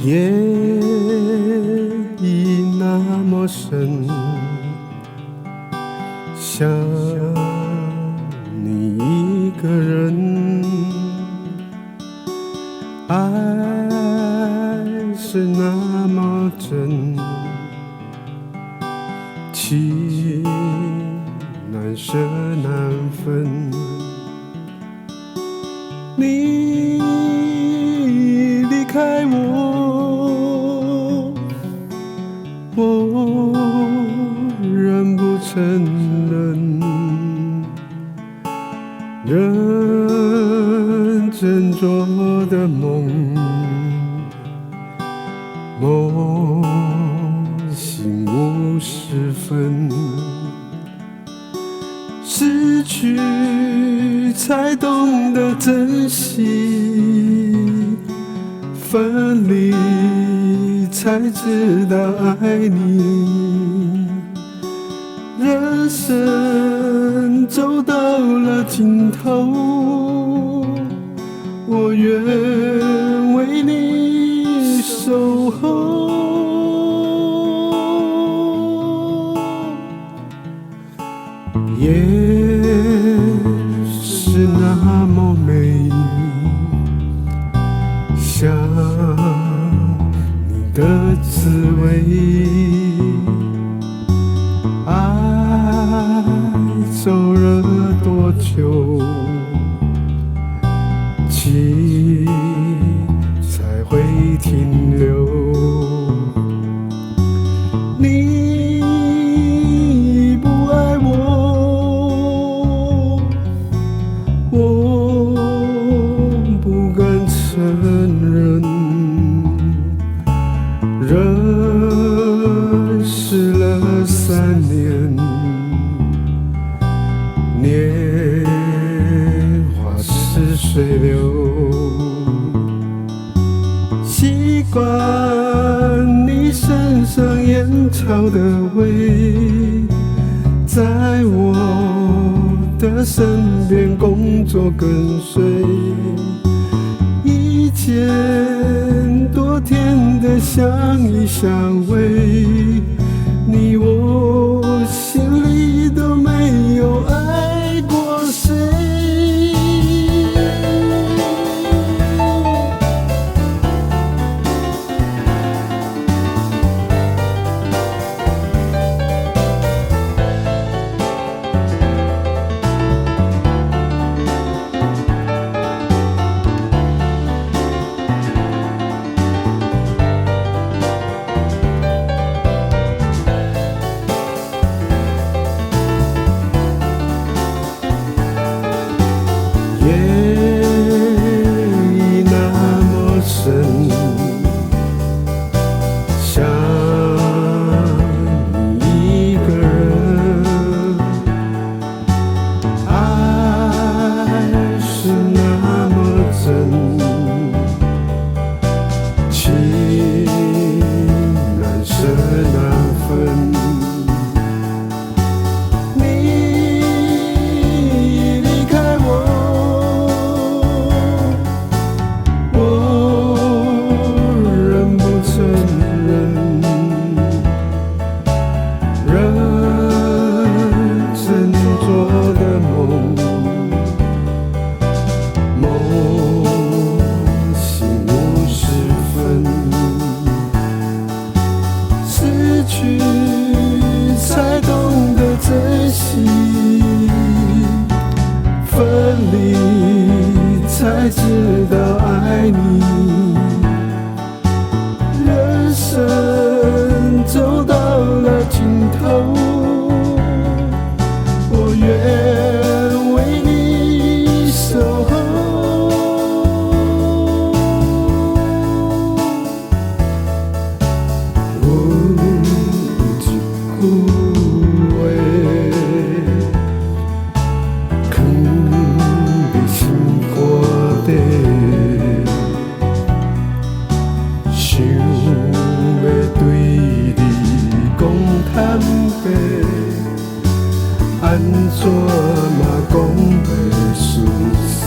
夜已那么深，想你一个人，爱是那么真，情难舍难分。你离开我，我仍不承认，认真做的梦，梦醒50分，失去才懂得珍惜，分离才知道爱你。人生走到了尽头，我愿为你守候。夜是那么美，想你的滋味，爱走了多久，情才会停留？你不爱我，我不敢承认，认识了3年，年华似水流，习惯你身上烟草的味，在我的身边工作跟随，一见多甜的相依相偎，你我心里都没有爱过谁。夜已那么深，想你一个人，爱是那么真，情难舍难分。才懂得珍惜，分离才知道爱你。人生走到了尽头，我愿为你守候。想要对你讲坦白，安怎嘛讲袂顺势？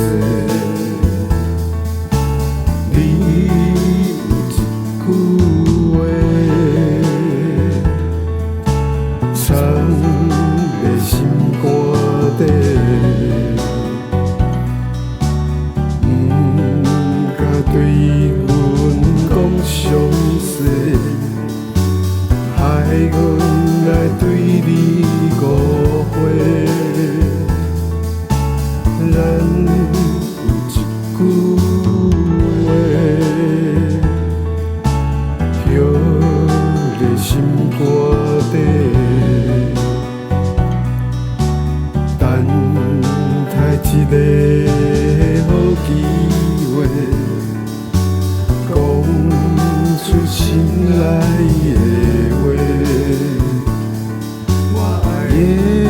你有一句的心肝底，甲对阮讲详细，害阮来对你误会。咱有一句话，飘在心肝底，等待一个好机会，讲出心内的话。我爱的